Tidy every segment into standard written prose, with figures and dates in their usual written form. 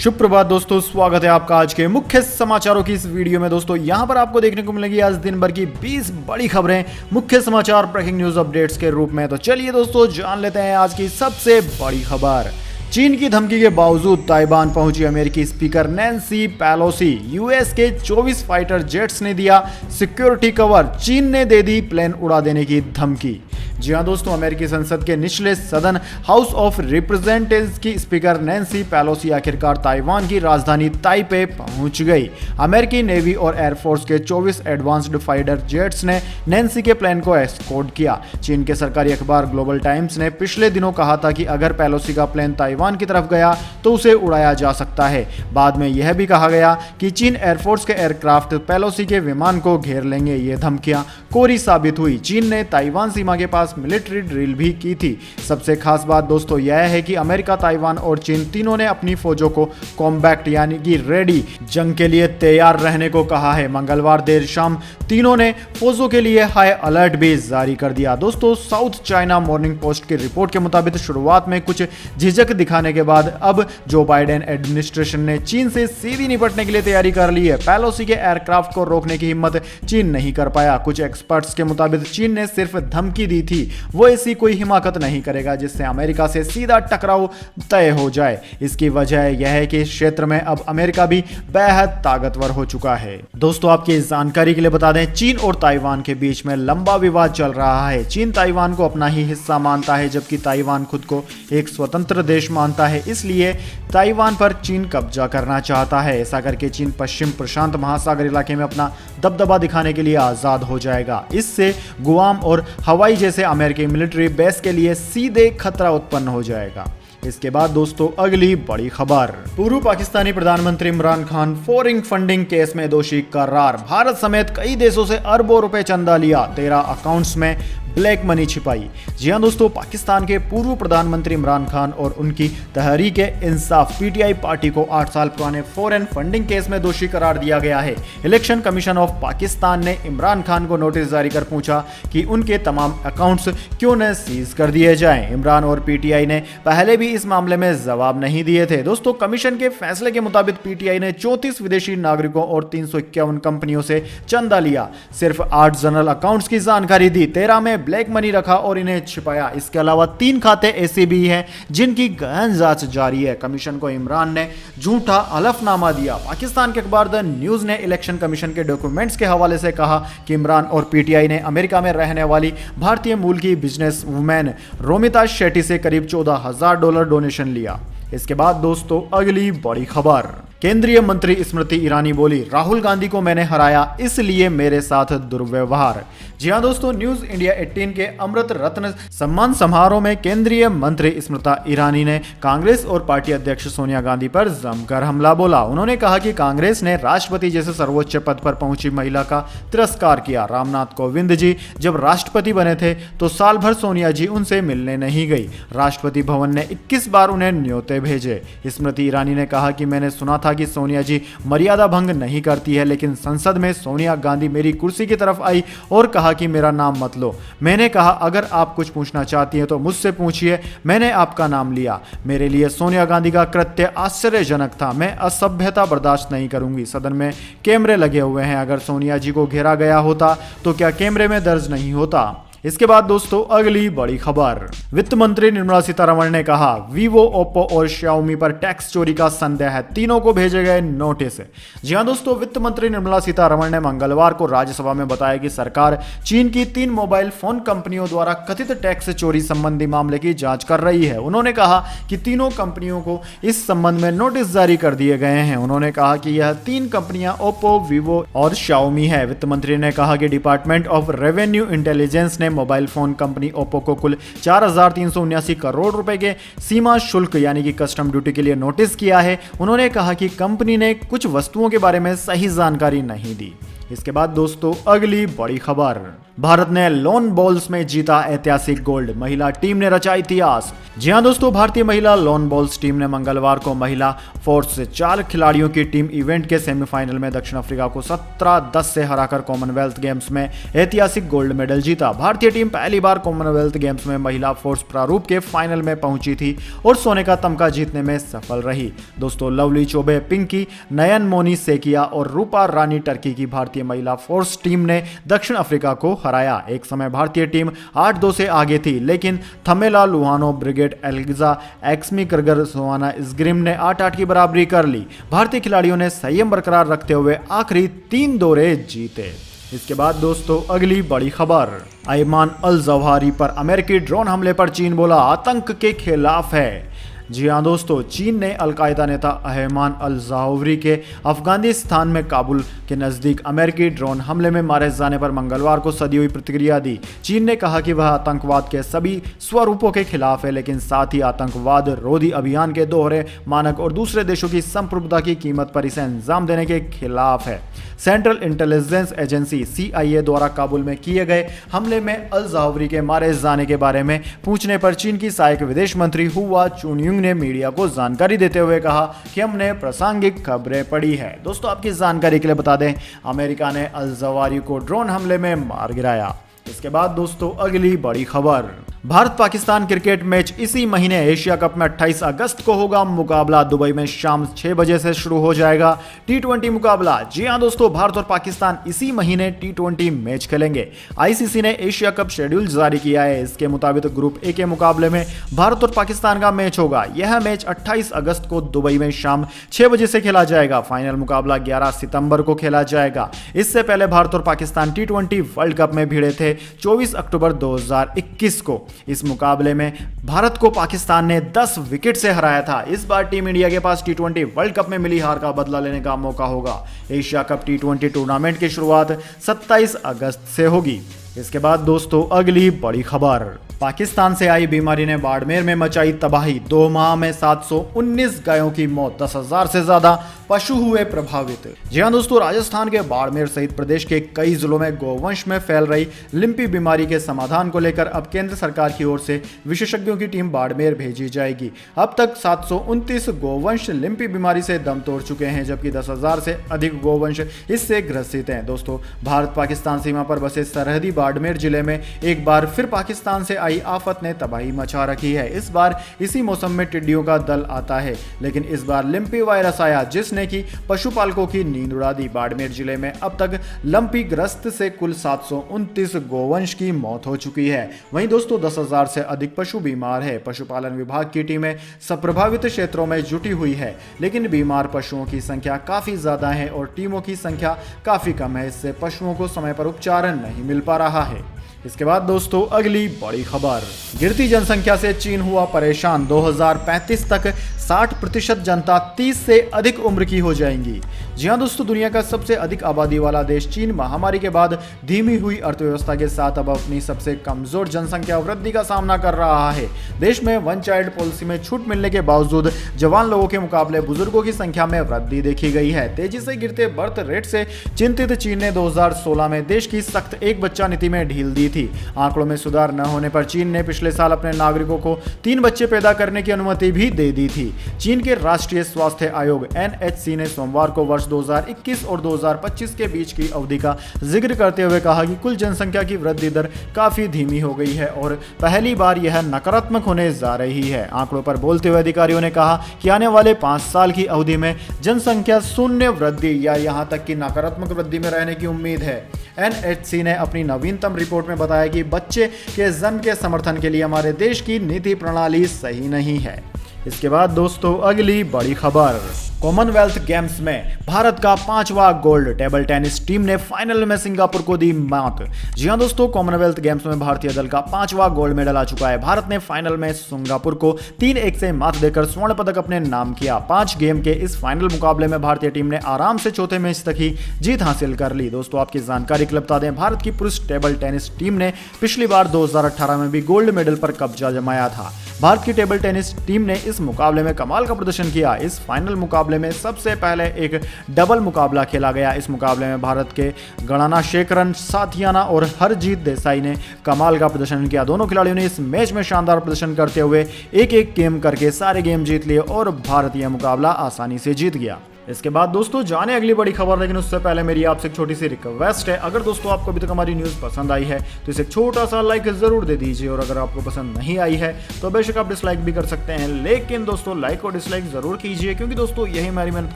सुप्रभात दोस्तों, स्वागत है आपका आज के मुख्य समाचारों की इस वीडियो में। दोस्तों यहां पर आपको देखने को मिलेगी आज दिन भर की 20 बड़ी खबरें मुख्य समाचार ब्रेकिंग न्यूज अपडेट्स के रूप में। तो चलिए दोस्तों जान लेते हैं आज की सबसे बड़ी खबर। चीन की धमकी के बावजूद ताइवान पहुंची अमेरिकी स्पीकर नैन्सी पेलोसी। यूएस के 24 फाइटर जेट्स ने दिया सिक्योरिटी कवर, चीन ने दे दी प्लेन उड़ा देने की धमकी। जी हां दोस्तों, अमेरिकी संसद के निचले सदन हाउस ऑफ रिप्रेजेंटेटिव्स की स्पीकर नैन्सी पेलोसी आखिरकार ताइवान की राजधानी ताइपे पहुंच गई। अमेरिकी नेवी और एयरफोर्स के 24 एडवांस्ड फाइटर जेट्स ने नैन्सी के प्लेन को एस्कॉर्ट किया। चीन के सरकारी अखबार ग्लोबल टाइम्स ने पिछले दिनों कहा था कि अगर पेलोसी का प्लेन ताइवान की तरफ गया तो उसे उड़ाया जा सकता है। बाद में यह भी कहा गया कि चीन एयरफोर्स के एयरक्राफ्ट पेलोसी के विमान को घेर लेंगे। ये धमकियां कोरी साबित हुई। चीन ने ताइवान सीमा के पास मिलिट्री ड्रिल भी की थी। सबसे खास बात दोस्तों यह है कि अमेरिका, ताइवान और चीन तीनों ने अपनी फौजों को कॉम्बैक्ट यानी कि रेडी, जंग के लिए तैयार रहने को कहा है। मंगलवार देर शाम तीनों ने फौजों के लिए हाई अलर्ट भी जारी कर दिया। दोस्तों साउथ चाइना मॉर्निंग पोस्ट की रिपोर्ट के मुताबिक शुरुआत में कुछ झिझक दिखाने के बाद अब जो बाइडेन एडमिनिस्ट्रेशन ने चीन से सीधी निपटने के लिए तैयारी कर ली है। पेलोसी के एयरक्राफ्ट को रोकने की हिम्मत चीन नहीं कर पाया। कुछ एक्सपर्ट्स के मुताबिक चीन ने सिर्फ धमकी दी थी, वो ऐसी कोई हिमाकत नहीं करेगा जिससे अमेरिका से सीधा टकराव तय हो जाए। इसकी वजह यह है कि इस क्षेत्र में अब अमेरिका भी बेहद ताकतवर हो चुका है। दोस्तों आपकी जानकारी के लिए बता दें, चीन और ताइवान के बीच में लंबा विवाद चल रहा है। चीन ताइवान को अपना ही हिस्सा मानता है जबकि ताइवान खुद को एक स्वतंत्र देश मानता है। इसलिए ताइवान पर चीन कब्जा करना चाहता है। ऐसा करके चीन पश्चिम प्रशांत महासागर इलाके में अपना दबदबा दिखाने के लिए आजाद हो जाएगा। इससे गुआम और हवाई जैसे अमेरिकी मिलिट्री बेस के लिए सीधे खतरा उत्पन्न हो जाएगा। इसके बाद दोस्तों अगली बड़ी खबर। पूर्व पाकिस्तानी प्रधानमंत्री Imran Khan foreign funding case में दोषी करार। भारत समेत कई देशों से अरबों रुपए चंदा लिया, 13 अकाउंट्स में ब्लैक मनी छिपाई। जी हां दोस्तों, पाकिस्तान के पूर्व प्रधानमंत्री इमरान खान और उनकी तहरीक इंसाफ पीटीआई पार्टी को 8 साल पुराने फॉरेन फंडिंग केस में दोषी करार दिया गया है। इलेक्शन कमीशन ऑफ पाकिस्तान ने इमरान खान को नोटिस जारी कर पूछा कि उनके तमाम अकाउंट्स क्यों न सीज कर दिए जाएं। इमरान और पीटीआई ने पहले भी इस मामले में जवाब नहीं दिए थे। दोस्तों कमीशन के फैसले के मुताबिक पीटीआई ने 34 विदेशी नागरिकों और 351 कंपनियों से चंदा लिया। सिर्फ 8 जनरल अकाउंट्स की जानकारी दी, 13 में ब्लैक मनी रखा और इन्हें छिपाया। इसके अलावा 3 खाते ऐसे भी हैं जिनकी गहन जांच जारी है। कमीशन को इमरान ने झूठा हलफनामा दिया। पाकिस्तान के अखबार द न्यूज ने इलेक्शन कमीशन के डॉक्यूमेंट्स के हवाले से कहा कि इमरान और पीटीआई ने अमेरिका में रहने वाली भारतीय मूल की बिजनेस वुमेन रोमिता शेट्टी से करीब $14,000 डोनेशन लिया। इसके बाद दोस्तों अगली बड़ी खबर। केंद्रीय मंत्री स्मृति ईरानी बोली, राहुल गांधी को मैंने हराया इसलिए मेरे साथ दुर्व्यवहार। जी हां दोस्तों, न्यूज इंडिया 18 के अमृत रत्न सम्मान समारोह में केंद्रीय मंत्री स्मृति ईरानी ने कांग्रेस और पार्टी अध्यक्ष सोनिया गांधी पर जमकर हमला बोला। उन्होंने कहा कि कांग्रेस ने राष्ट्रपति जैसे सर्वोच्च पद पर पहुंची महिला का तिरस्कार किया। रामनाथ कोविंद जी जब राष्ट्रपति बने थे तो साल भर सोनिया जी उनसे मिलने नहीं गई। राष्ट्रपति भवन ने 21 बार उन्हें न्योते भेजे। स्मृति ईरानी ने कहा कि मैंने सुना था कि सोनिया जी मर्यादा भंग नहीं करती है, लेकिन संसद में सोनिया गांधी मेरी कुर्सी की तरफ आई और कहा कि मेरा नाम मत लो। मैंने कहा अगर आप कुछ पूछना चाहती हैं तो मुझसे पूछिए, मैंने आपका नाम लिया। मेरे लिए सोनिया गांधी का कृत्य आश्चर्यजनक था। मैं असभ्यता बर्दाश्त नहीं करूंगी। सदन में कैमरे लगे हुए हैं, अगर सोनिया जी को घेरा गया होता तो क्या कैमरे में दर्ज नहीं होता। इसके बाद दोस्तों अगली बड़ी खबर। वित्त मंत्री निर्मला सीतारमण ने कहा वीवो, ओप्पो और शाओमी पर टैक्स चोरी का संदेह है, तीनों को भेजे गए नोटिस। जी हां दोस्तों, वित्त मंत्री निर्मला सीतारमण ने मंगलवार को राज्यसभा में बताया कि सरकार चीन की 3 मोबाइल फोन कंपनियों द्वारा कथित टैक्स चोरी संबंधी मामले की जांच कर रही है। उन्होंने कहा कि तीनों कंपनियों को इस संबंध में नोटिस जारी कर दिए गए हैं। उन्होंने कहा कि यह 3 कंपनियां ओप्पो, वीवो और शाओमी है। वित्त मंत्री ने कहा कि डिपार्टमेंट ऑफ रेवेन्यू इंटेलिजेंस ने मोबाइल फोन कंपनी ओप्पो को कुल 4,379 करोड़ रुपए के सीमा शुल्क यानी कि कस्टम ड्यूटी के लिए नोटिस किया है। उन्होंने कहा कि कंपनी ने कुछ वस्तुओं के बारे में सही जानकारी नहीं दी। इसके बाद दोस्तों अगली बड़ी खबर, भारत ने लॉन बॉल्स में जीता ऐतिहासिक गोल्ड, महिला टीम ने रचा इतिहास। जी हां दोस्तों, भारतीय महिला लॉन बॉल्स टीम ने मंगलवार को महिला फोर्स से 4 खिलाड़ियों की टीम इवेंट के सेमीफाइनल में दक्षिण अफ्रीका को 17-10 से हराकर कॉमनवेल्थ गेम्स में ऐतिहासिक गोल्ड मेडल जीता। भारतीय टीम पहली बार कॉमनवेल्थ गेम्स में महिला फोर्स प्रारूप के फाइनल में पहुंची थी और सोने का तमगा जीतने में सफल रही। दोस्तों लवली चौबे, पिंकी, नयन मोनी सेकिया और रूपा रानी टर्की की भारतीय महिला फोर्स टीम ने दक्षिण अफ्रीका को हराया। एक समय भारतीय टीम 8-2 से आगे थी, लेकिन थमेला लुहानो, ब्रिगेड एल्गिजा, एक्समी करगर, सोवाना इस्ग्रिम ने 8-8 की बराबरी कर ली। भारतीय खिलाड़ियों ने संयम बरकरार रखते हुए आखिरी 3 दौरे जीते। इसके बाद दोस्तों अगली बड़ी खबर, अयमान अल जवाहिरी पर अमेरिकी ड्रोन हमले पर चीन बोला आतंक के खिलाफ है। जी हाँ दोस्तों, चीन ने अलकायदा नेता अयमान अल जवाहिरी के अफगानिस्तान में काबुल के नज़दीक अमेरिकी ड्रोन हमले में मारे जाने पर मंगलवार को सदी हुई प्रतिक्रिया दी। चीन ने कहा कि वह आतंकवाद के सभी स्वरूपों के खिलाफ है, लेकिन साथ ही आतंकवाद रोधी अभियान के दोहरे मानक और दूसरे देशों की संप्रभुता की कीमत पर इसे अंजाम देने के खिलाफ है। सेंट्रल इंटेलिजेंस एजेंसी CIA द्वारा काबुल में किए गए हमले में अल जवाहिरी के मारे जाने के बारे में पूछने पर चीन की सहायक विदेश मंत्री हुआ चुनयुंग ने मीडिया को जानकारी देते हुए कहा कि हमने प्रासंगिक खबरें पढ़ी है। दोस्तों आपकी जानकारी के लिए बता दें, अमेरिका ने अल जवाहिरी को ड्रोन हमले में मार गिराया। इसके बाद दोस्तों अगली बड़ी खबर, भारत पाकिस्तान क्रिकेट मैच इसी महीने एशिया कप में 28 अगस्त को होगा। मुकाबला दुबई में शाम 6 बजे से शुरू हो जाएगा। T20 मुकाबला, जी हां दोस्तों, भारत और पाकिस्तान इसी महीने T20 मैच खेलेंगे। ICC ने एशिया कप शेड्यूल जारी किया है। इसके मुताबिक ग्रुप ए के मुकाबले में भारत और पाकिस्तान का मैच होगा। यह मैच 28 अगस्त को दुबई में शाम 6 बजे से खेला जाएगा। फाइनल मुकाबला 11 सितंबर को खेला जाएगा। इससे पहले भारत और पाकिस्तान T20 वर्ल्ड कप में भिड़े थे 24 अक्टूबर 2021 को। इस मुकाबले में भारत को पाकिस्तान ने 10 विकेट से हराया था। इस बार टीम इंडिया के पास T20 वर्ल्ड कप में मिली हार का बदला लेने का मौका होगा। एशिया कप T20 टूर्नामेंट की शुरुआत 27 अगस्त से होगी। इसके बाद दोस्तों अगली बड़ी खबर, पाकिस्तान से आई बीमारी ने बाड़मेर में मचाई तबाही। 2 माह में 719 गायों की मौत, 10,000 से ज्यादा पशु हुए प्रभावित। जी हां दोस्तों, राजस्थान के बाड़मेर सहित प्रदेश के कई जिलों में गौवंश में फैल रही लिम्पी बीमारी के समाधान को लेकर अब केंद्र सरकार की ओर से विशेषज्ञों की टीम बाड़मेर भेजी जाएगी। अब तक 729 गौवंश लिम्पी बीमारी से दम तोड़ चुके हैं, जबकि 10,000 से अधिक गौवंश इससे ग्रसित हैं। दोस्तों भारत पाकिस्तान सीमा पर बसे सरहदी बाड़मेर जिले में एक बार फिर पाकिस्तान से आई आफत ने तबाही मचा रखी है। इस बार इसी मौसम में टिड्डियों का दल आता है, लेकिन इस बार लिम्पी वायरस आया जिसने की पशुपालकों की नींद उड़ा दी। बाड़मेर जिले में अब तक लंपी ग्रस्त से कुल 729 गोवंश की मौत हो चुकी है। वहीं दोस्तों 10,000 से अधिक पशु बीमार है। पशुपालन विभाग की टीमें सब प्रभावित क्षेत्रों में जुटी हुई है, लेकिन बीमार पशुओं की संख्या काफी ज्यादा है और टीमों की संख्या काफी कम है। इससे पशुओं को समय पर उपचार नहीं मिल पा रहा है। इसके बाद दोस्तों अगली बड़ी खबर, गिरती जनसंख्या से चीन हुआ परेशान। 2035 तक 60% जनता 30 से अधिक उम्र की हो जाएंगी। जी हां दोस्तों, दुनिया का सबसे अधिक आबादी वाला देश चीन महामारी के बाद धीमी हुई अर्थव्यवस्था के साथ अब अपनी सबसे कमजोर जनसंख्या वृद्धि का सामना कर रहा है। देश में वन चाइल्ड पॉलिसी में छूट मिलने के बावजूद जवान लोगों के मुकाबले बुजुर्गों की संख्या में वृद्धि देखी गई है। तेजी से गिरते बर्थ रेट से चिंतित चीन ने 2016 में देश की सख्त एक बच्चा नीति में ढील दी थी। आंकड़ों में सुधार न होने पर चीन ने पिछले साल अपने नागरिकों को 3 बच्चे पैदा करने की अनुमति भी दे दी थी। चीन के राष्ट्रीय स्वास्थ्य आयोग NHC ने सोमवार को वर्ष 2021 और 2025 के बीच की अवधि का जिक्र करते हुए कहा कि कुल जनसंख्या की वृद्धि दर काफी धीमी हो गई है और पहली बार यह नकारात्मक होने जा रही है। आंकड़ों पर बोलते हुए अधिकारियों ने कहा कि आने वाले 5 साल की अवधि में जनसंख्या शून्य वृद्धि या यहां तक कि नकारात्मक वृद्धि में रहने की उम्मीद है। NHC ने अपनी नवीनतम रिपोर्ट में बताया कि बच्चे के जन्म के समर्थन के लिए हमारे देश की नीति प्रणाली सही नहीं है। इसके बाद दोस्तों अगली बड़ी खबर, कॉमनवेल्थ गेम्स में भारत का 5वां गोल्ड। टेबल टेनिस टीम ने फाइनल में सिंगापुर को दी मात। जी हां दोस्तों, कॉमनवेल्थ गेम्स में भारतीय दल का 5वां गोल्ड मेडल आ चुका है। भारत ने फाइनल में सिंगापुर को 3-1 से मात देकर स्वर्ण पदक अपने नाम किया। 5 गेम के इस फाइनल मुकाबले में भारतीय टीम ने आराम से चौथे मैच तक ही जीत हासिल कर ली। दोस्तों आपकी जानकारी के लिए बता दें, भारत की पुरुष टेबल टेनिस टीम ने पिछली बार 2018 में भी गोल्ड मेडल पर कब्जा जमाया था। भारत की टेबल टेनिस टीम ने इस मुकाबले में कमाल का प्रदर्शन किया। इस फाइनल मुकाबले में सबसे पहले एक डबल मुकाबला खेला गया। इस मुकाबले में भारत के गणानाशेखरन साथियाना और हरजीत देसाई ने कमाल का प्रदर्शन किया। दोनों खिलाड़ियों ने इस मैच में शानदार प्रदर्शन करते हुए एक एक गेम करके सारे गेम जीत लिए और भारत यह मुकाबला आसानी से जीत गया। इसके बाद दोस्तों जाने अगली बड़ी खबर, लेकिन उससे पहले मेरी आपसे एक छोटी सी रिक्वेस्ट है। अगर दोस्तों आपको अभी तक हमारी न्यूज़ पसंद आई है तो इसे एक छोटा सा लाइक जरूर दे दीजिए, और अगर आपको पसंद नहीं आई है तो बेशक आप डिसलाइक भी कर सकते हैं, लेकिन दोस्तों लाइक और डिसलाइक जरूर कीजिए, क्योंकि दोस्तों यही हमारी मेहनत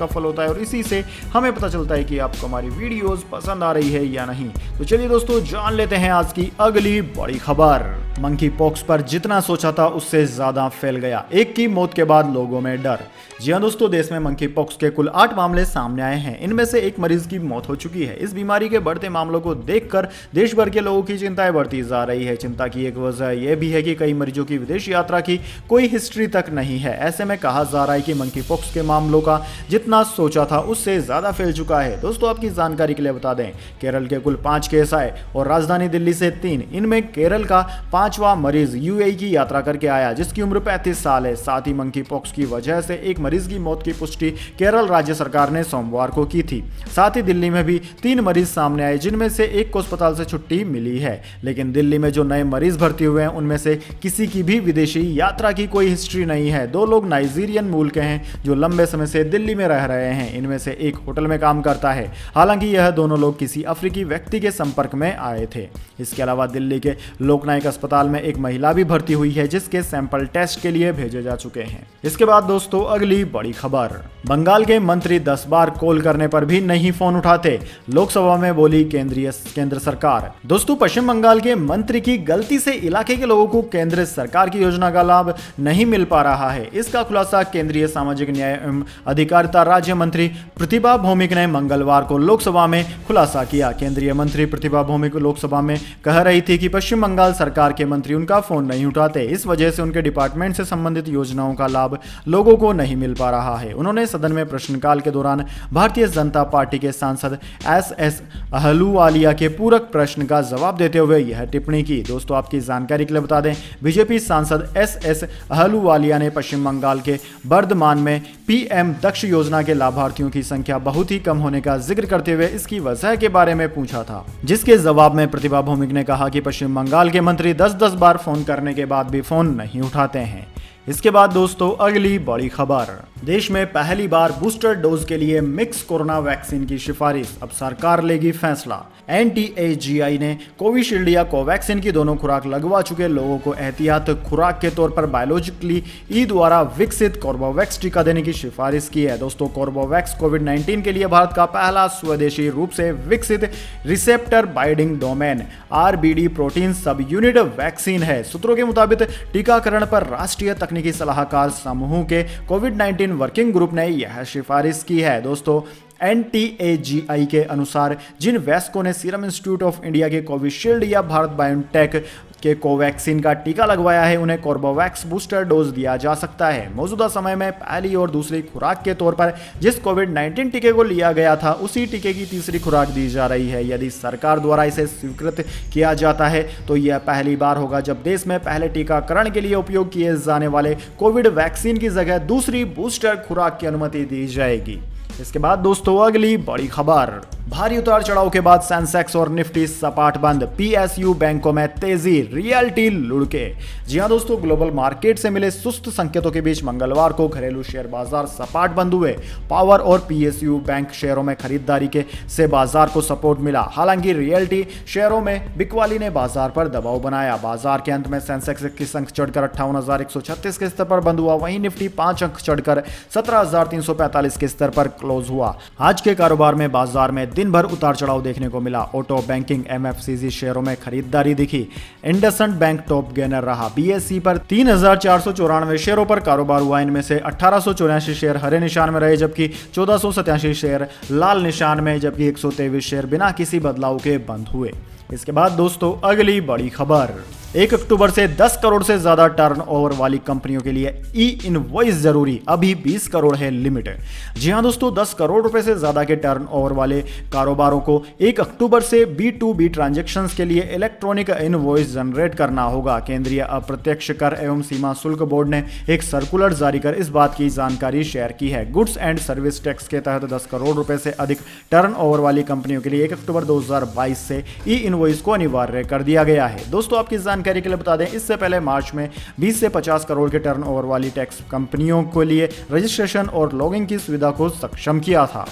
का फल होता है और इसी से हमें पता चलता है कि आपको हमारी वीडियोस पसंद आ रही है या नहीं। तो चलिए दोस्तों जान लेते हैं आज की अगली बड़ी खबर। मंकी पॉक्स पर जितना सोचा था उससे ज्यादा फैल गया, एक की मौत के बाद लोगों में डर। जी हाँ दोस्तों, देश में मंकी पॉक्स के कुल 8 मामले सामने आए हैं। इनमें से एक मरीज की मौत हो चुकी है। इस बीमारी के बढ़ते मामलों को देखकर देश भर के लोगों की चिंताएं बढ़ती जा रही है। चिंता की एक वजह यह भी है कि कई मरीजों की विदेश यात्रा की कोई हिस्ट्री तक नहीं है। ऐसे में कहा जा रहा है कि मंकी पॉक्स के मामलों का जितना सोचा था उससे ज्यादा फैल चुका है। दोस्तों आपकी जानकारी के लिए बता दें, केरल के कुल 5 केस आए और राजधानी दिल्ली से 3। इनमें केरल का 5वां मरीज यूएई की यात्रा करके आया, जिसकी उम्र 35 साल है। साथ ही मंकी पॉक्स की वजह से एक मरीज की मौत की पुष्टि केरल राज्य सरकार ने सोमवार को की थी। साथ ही दिल्ली में भी 3 मरीज सामने आए, जिनमें से एक को अस्पताल से छुट्टी मिली है। लेकिन दिल्ली में जो नए मरीज भर्ती हुए हैं उनमें से किसी की भी विदेशी यात्रा की कोई हिस्ट्री नहीं है। 2 लोग नाइजीरियन मूल के हैं जो लंबे समय से दिल्ली में रह रहे हैं। इनमें से एक होटल में काम करता है। हालांकि यह दोनों लोग किसी अफ्रीकी व्यक्ति के संपर्क में आए थे। इसके अलावा दिल्ली के लोकनायक अस्पताल में एक महिला भी भर्ती हुई है, जिसके सैंपल टेस्ट के लिए भेजे जा चुके हैं। इसके बाद दोस्तों अगली बड़ी खबर, बंगाल के मंत्री 10 बार कॉल करने पर भी नहीं फोन उठाते, लोकसभा में बोली केंद्र सरकार। दोस्तों पश्चिम बंगाल के मंत्री की गलती से इलाके के लोगों को केंद्र सरकार की योजना का लाभ नहीं मिल पा रहा है। इसका खुलासा केंद्रीय सामाजिक न्याय एवं अधिकारिता राज्य मंत्री प्रतिभा भौमिक ने मंगलवार को लोकसभा में खुलासा किया। केंद्रीय मंत्री प्रतिभा भौमिक लोकसभा में कह रही थी कि पश्चिम बंगाल सरकार के मंत्री उनका फोन नहीं उठाते, इस वजह से उनके डिपार्टमेंट से संबंधित योजनाओं का लाभ लोगों को नहीं मिल पा रहा है। उन्होंने सदन में प्रश्नकाल के दौरान भारतीय जनता पार्टी के सांसद एस अहलूवालिया के पूरक प्रश्न का जवाब देते हुए यह टिप्पणी की। दोस्तों आपकी जानकारी के लिए बता दें, बीजेपी सांसद एस अहलूवालिया ने पश्चिम बंगाल के बर्धमान में पीएम दक्ष योजना के लाभार्थियों की संख्या बहुत ही कम होने का जिक्र करते हुए इसकी वजह के बारे में पूछा था, जिसके जवाब में प्रतिभा भौमिक ने कहा कि पश्चिम बंगाल के मंत्री 10-10 बार फोन करने के बाद भी फोन नहीं उठाते हैं। इसके बाद दोस्तों अगली बड़ी खबर, देश में पहली बार बूस्टर डोज के लिए मिक्स कोरोना वैक्सीन की सिफारिश, अब सरकार लेगी फैसला। NTAGI ने कोविशील्ड या कोवैक्सीन की दोनों खुराक लगवा चुके लोगों को एहतियात खुराक के तौर पर बायोलॉजिकली ई द्वारा विकसित कोर्बेवैक्स टीका देने की सिफारिश की है। दोस्तों कोर्बेवैक्स कोविड-19 के लिए भारत का पहला स्वदेशी रूप से विकसित receptor binding domain RBD protein सब यूनिट वैक्सीन है। सूत्रों के मुताबिक टीकाकरण पर राष्ट्रीय तकनीकी सलाहकार समूह के कोविड-19 वर्किंग ग्रुप ने यह सिफारिश की है। दोस्तों NTAGI के अनुसार जिन वयस्कों ने सीरम इंस्टीट्यूट ऑफ इंडिया के कोविशील्ड या भारत बायोटेक के कोवैक्सीन का टीका लगवाया है, उन्हें कोर्बेवैक्स बूस्टर डोज दिया जा सकता है। मौजूदा समय में पहली और दूसरी खुराक के तौर पर जिस कोविड-19 टीके को लिया गया था उसी टीके की तीसरी खुराक दी जा रही है। यदि सरकार द्वारा इसे स्वीकृत किया जाता है तो यह पहली बार होगा जब देश में पहले टीकाकरण के लिए उपयोग किए जाने वाले कोविड वैक्सीन की जगह दूसरी बूस्टर खुराक की अनुमति दी जाएगी। इसके बाद दोस्तों अगली बड़ी खबर, भारी उतार चढ़ाव के बाद सेंसेक्स और निफ्टी सपाट बंद, PSU बैंकों में तेजी, रियल्टी लुढ़के। जी हां दोस्तों, ग्लोबल मार्केट से मिले सुस्त संकेतों के बीच मंगलवार को घरेलू शेयर बाजार सपाट बंद हुए। पावर और PSU बैंक शेयरों में खरीदारी के से बाजार को सपोर्ट मिला। हालांकि रियल्टी शेयरों में बिकवाली ने बाजार पर दबाव बनाया। बाजार के अंत में सेंसेक्स 21 अंक चढ़कर 58,136 के स्तर पर बंद हुआ। वहीं निफ्टी 5 अंक चढ़कर 17,345 के स्तर पर क्लोज हुआ। आज के कारोबार में बाजार में दिन भर उतार चढ़ाव देखने को मिला। ऑटो, बैंकिंग, MFCG शेयरों में खरीदारी दिखी। इंडसइंड बैंक टॉप गेनर रहा। BSE पर 3,494 शेयरों पर कारोबार हुआ। इनमें से 1,884 शेयर हरे निशान में रहे, जबकि 1,487 शेयर लाल निशान में, जबकि 123 शेयर बिना किसी बदलाव के बंद हुए। इसके बाद दोस्तों अगली बड़ी खबर, 1 अक्टूबर से 10 करोड़ से ज्यादा टर्नओवर वाली कंपनियों के लिए ई इनवॉइस जरूरी, अभी 20 करोड़ है लिमिट। जी हां दोस्तों, 10 करोड़ रुपए से ज्यादा के टर्नओवर वाले कारोबारों को 1 अक्टूबर से B2B ट्रांजैक्शंस के लिए इलेक्ट्रॉनिक इनवॉइस जनरेट करना होगा। केंद्रीय अप्रत्यक्ष कर एवं सीमा शुल्क बोर्ड ने एक सर्कुलर जारी कर इस बात की जानकारी शेयर की है। गुड्स एंड सर्विस टैक्स के तहत 10 करोड़ रुपए से अधिक टर्नओवर वाली कंपनियों के लिए 1 अक्टूबर 2022 से ई इनवॉइस को अनिवार्य कर दिया गया है। दोस्तों आपकी जानकारी के लिए बता दें, इससे पहले मार्च में 20 से 50 करोड़ के टर्नओवर वाली टैक्स कंपनियों के लिए रजिस्ट्रेशन और लॉगिंग की सुविधा को सक्षम किया था।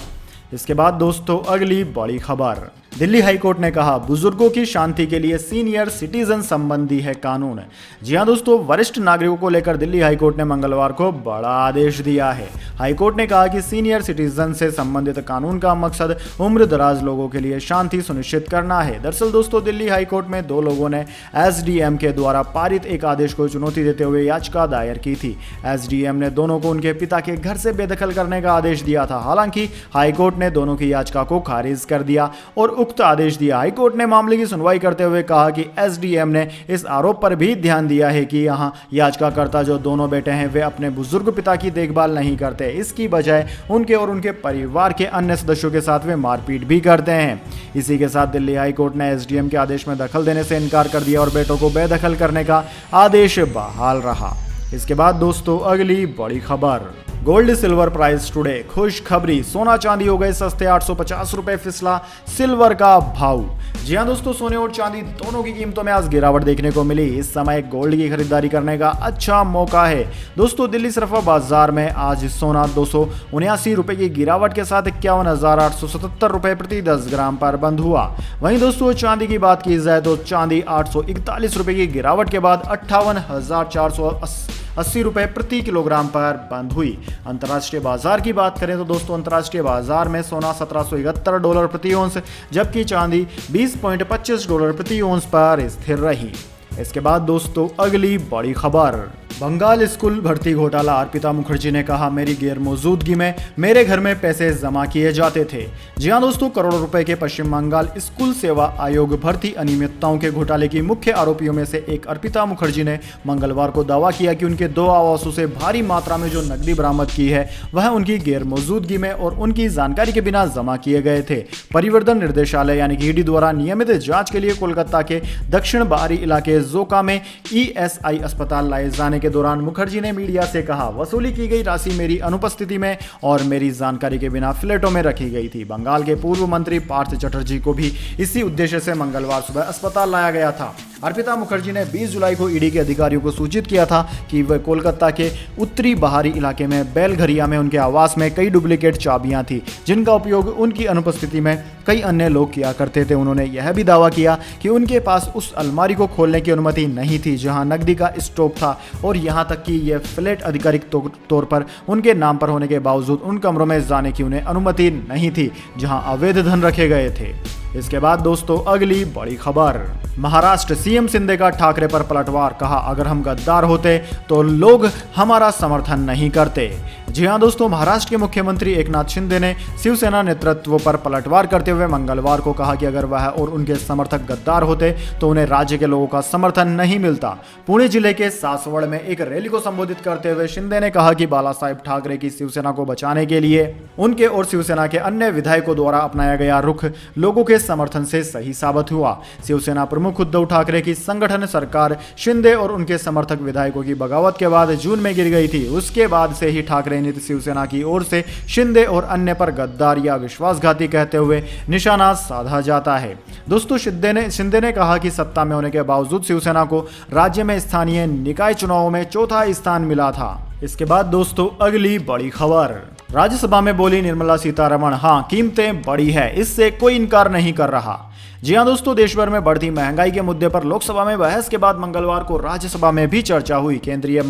इसके बाद दोस्तों अगली बड़ी खबर, दिल्ली हाईकोर्ट ने कहा बुजुर्गों की शांति के लिए सीनियर सिटीजन संबंधी है कानून। जी हां दोस्तों, वरिष्ठ नागरिकों को लेकर दिल्ली हाईकोर्ट ने मंगलवार को बड़ा आदेश दिया है। हाईकोर्ट ने कहा कि सीनियर सिटीजन से संबंधित कानून का मकसद उम्र दराज लोगों के लिए शांति सुनिश्चित करना है। दरअसल दोस्तों, दिल्ली हाईकोर्ट में 2 लोगों ने एसडीएम के द्वारा पारित एक आदेश को चुनौती देते हुए याचिका दायर की थी। एसडीएम ने दोनों को उनके पिता के घर से बेदखल करने का आदेश दिया था। हालांकि हाईकोर्ट ने दोनों की याचिका को खारिज कर दिया और उक्त आदेश दिया। हाईकोर्ट ने मामले की सुनवाई करते हुए कहा कि एसडीएम ने इस आरोप पर भी ध्यान दिया है कि यहां याचिकाकर्ता जो दोनों बेटे हैं वे अपने बुजुर्ग पिता की देखभाल नहीं करते, इसकी बजाय उनके और उनके परिवार के अन्य सदस्यों के साथ वे मारपीट भी करते हैं। इसी के साथ दिल्ली हाईकोर्ट ने एसडीएम के आदेश में दखल देने से इनकार कर दिया और बेटों को बेदखल करने का आदेश बहाल रहा। इसके बाद दोस्तों अगली बड़ी खबर, गोल्ड सिल्वर प्राइस टुडे, खुशखबरी, सोना चांदी हो गए सस्ते, 850 रुपए फिसला सिल्वर का भाव। जी हां दोस्तों, सोने और चांदी दोनों की कीमतों में आज गिरावट देखने को मिली। इस समय गोल्ड की खरीदारी करने का अच्छा मौका है। दोस्तों दिल्ली सराफा बाजार में आज सोना 279 रुपए की गिरावट के साथ 51,877 रुपए प्रति 10 ग्राम पर बंद हुआ। वहीं दोस्तों चांदी की बात की जाए तो चांदी 841 रुपए की गिरावट के बाद 58,480 रुपए प्रति किलोग्राम पर बंद हुई। अंतर्राष्ट्रीय बाजार की बात करें तो दोस्तों अंतर्राष्ट्रीय बाजार में सोना $1771 प्रति औंस जबकि चांदी $20.25 प्रति औंस पर स्थिर रही। इसके बाद दोस्तों अगली बड़ी खबर, बंगाल स्कूल भर्ती घोटाला, अर्पिता मुखर्जी ने कहा मेरी गैर मौजूदगी में मेरे घर में पैसे जमा किए जाते थे। जी हां दोस्तों, करोड़ों रुपए के पश्चिम बंगाल स्कूल सेवा आयोग भर्ती अनियमितताओं के घोटाले की मुख्य आरोपियों में से एक अर्पिता मुखर्जी ने मंगलवार को दावा किया कि उनके 2 आवासों से भारी मात्रा में जो नकदी बरामद की है वह उनकी गैर मौजूदगी में और उनकी जानकारी के बिना जमा किए गए थे। परिवर्तन निर्देशालय यानी कि ईडी द्वारा नियमित जांच के लिए कोलकाता के दक्षिण बाहरी इलाके जोका में ईएसआई अस्पताल लाए जाने के दौरान मुखर्जी ने मीडिया से कहा वसूली की गई राशि मेरी अनुपस्थिति में और मेरी जानकारी के बिना फ्लैटों में रखी गई थी। बंगाल के पूर्व मंत्री पार्थ चटर्जी को भी इसी उद्देश्य से मंगलवार सुबह अस्पताल लाया गया था। अर्पिता मुखर्जी ने 20 जुलाई को ईडी के अधिकारियों को सूचित किया था कि वह कोलकाता के उत्तरी बाहरी इलाके में बेलघरिया में उनके आवास में कई डुप्लीकेट चाबियां थी जिनका उपयोग उनकी अनुपस्थिति में कई अन्य लोग किया करते थे। उन्होंने यह भी दावा किया कि उनके पास उस अलमारी को खोलने की अनुमति नहीं थी जहां नकदी का स्टॉक था और यहां तक कि यह फ्लैट आधिकारिक तौर पर उनके नाम पर होने के बावजूद उन कमरों में जाने की उन्हें अनुमति नहीं थी जहां अवैध धन रखे गए थे। इसके बाद दोस्तों अगली बड़ी खबर, महाराष्ट्र सीएम शिंदे का ठाकरे पर पलटवार, कहा अगर हम गद्दार होते तो लोग हमारा समर्थन नहीं करते। जी हां दोस्तों, महाराष्ट्र के मुख्यमंत्री एकनाथ शिंदे ने शिवसेना नेतृत्व पर पलटवार करते हुए मंगलवार को कहा कि अगर वह और उनके समर्थक गद्दार होते तो उन्हें राज्य के लोगों का समर्थन नहीं मिलता। पुणे जिले के सासवड़ में एक रैली को संबोधित करते हुए शिंदे ने कहा कि बाला साहेब ठाकरे की शिवसेना को बचाने के लिए उनके और शिवसेना के अन्य विधायकों द्वारा अपनाया गया रुख लोगों के समर्थन से सही साबित हुआ। शिवसेना प्रमुख उद्धव ठाकरे की संगठन सरकार शिंदे और उनके समर्थक विधायकों की बगावत के बाद जून में गिर गई थी। उसके बाद से ही ठाकरे नीति शिवसेना की ओर से शिंदे और अन्य पर गद्दार या विश्वासघाती कहते हुए निशाना साधा जाता है। दोस्तों शिंदे ने कहा कि सत्ता में होने के बावजूद शिवसेना को राज्य में स्थानीय निकाय चुनावों में 4था स्थान मिला था। इसके बाद दोस्तों अगली बड़ी खबर, राज्यसभा में बोली निर्मला सीतारमण, हाँ कीमतें बढ़ी है, इससे कोई इनकार नहीं कर रहा। जी हां दोस्तों, देश भर में बढ़ती महंगाई के मुद्दे पर लोकसभा में बहस के बाद मंगलवार को राज्यसभा में भी चर्चा हुई। केंद्रीय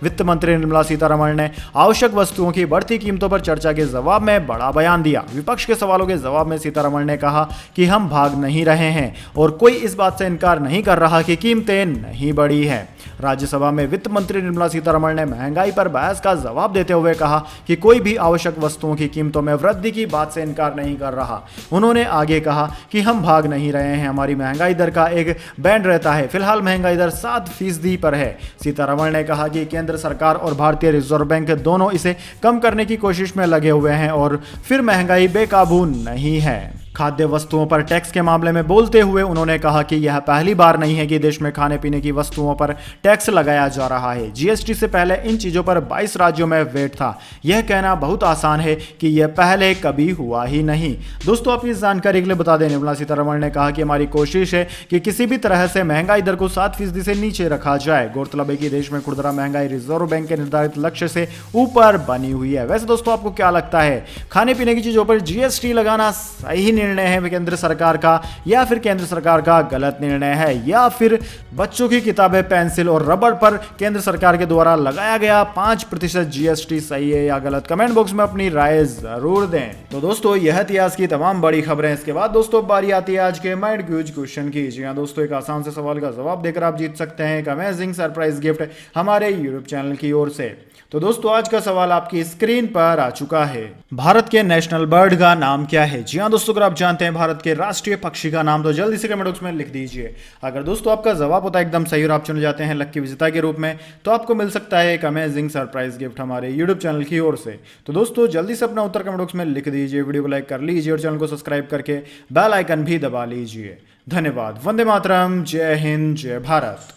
वित्त मंत्री निर्मला सीतारमण ने आवश्यक वस्तुओं की बढ़ती कीमतों पर चर्चा के जवाब में बड़ा बयान दिया। विपक्ष के सवालों के जवाब में सीतारमण ने कहा कि हम भाग नहीं रहे हैं और कोई इस बात से इनकार नहीं कर रहा कि कीमतें नहीं बढ़ी है। राज्यसभा में वित्त मंत्री निर्मला सीतारमण ने महंगाई पर बहस का जवाब देते हुए कहा कि कोई भी आवश्यक वस्तुओं की कीमतों में वृद्धि की बात से इनकार नहीं कर रहा। उन्होंने आगे कहा कि हम भाग नहीं रहे हैं। हमारी महंगाई दर का एक बैंड रहता है। फिलहाल महंगाई दर 7% पर है। सीतारमण ने कहा कि केंद्र सरकार और भारतीय रिजर्व बैंक दोनों इसे कम करने की कोशिश में लगे हुए हैं और फिर महंगाई बेकाबू नहीं है। खाद्य वस्तुओं पर टैक्स के मामले में बोलते हुए उन्होंने कहा कि यह पहली बार नहीं है कि देश में खाने पीने की वस्तुओं पर टैक्स लगाया जा रहा है। जीएसटी से पहले इन चीजों पर 22 राज्यों में वेट था। यह कहना बहुत आसान है कि यह पहले कभी हुआ ही नहीं। दोस्तों, आपकी इस जानकारी के लिए बता दें, निर्मला सीतारमण ने कहा कि हमारी कोशिश है कि किसी भी तरह से महंगाई दर को 7% से नीचे रखा जाए। गौरतलब है कि देश में खुदरा महंगाई रिजर्व बैंक के निर्धारित लक्ष्य से ऊपर बनी हुई है। वैसे दोस्तों, आपको क्या लगता है, खाने पीने की चीजों पर जीएसटी लगाना सही निर्णय है केंद्र सरकार का, या फिर केंद्र सरकार का गलत निर्णय है, या फिर बच्चों की किताबें, पेंसिल और रबड़ पर केंद्र सरकार के द्वारा लगाया गया 5% जीएसटी सही है या गलत? कमेंट बॉक्स में अपनी राय जरूर दें। तो दोस्तों, यह थी आज की तमाम बड़ी खबरें। इसके बाद दोस्तों बारी आती है आज के माइंड क्यूज क्वेश्चन की। जी हां दोस्तों, एक आसान से सवाल का जवाब देकर आप जीत सकते हैं एक अमेजिंग सरप्राइज गिफ्ट हमारे यूट्यूब चैनल की ओर से। तो दोस्तों, आज का सवाल आपकी स्क्रीन पर आ चुका है। भारत के नेशनल बर्ड का नाम क्या है? जी हां दोस्तों, अगर आप जानते हैं भारत के राष्ट्रीय पक्षी का नाम तो जल्दी से कमेंट बॉक्स में लिख दीजिए। अगर दोस्तों आपका जवाब होता है एकदम सही और आप चुने जाते हैं लक्की विजेता के रूप में, तो आपको मिल सकता है एक अमेजिंग सरप्राइज गिफ्ट हमारे यूट्यूब चैनल की ओर से। तो दोस्तों, जल्दी से अपना उत्तर कमेंट बॉक्स में लिख दीजिए, वीडियो को लाइक कर लीजिए और चैनल को सब्सक्राइब करके बेल आइकन भी दबा लीजिए। धन्यवाद। वंदे मातरम। जय हिंद, जय भारत।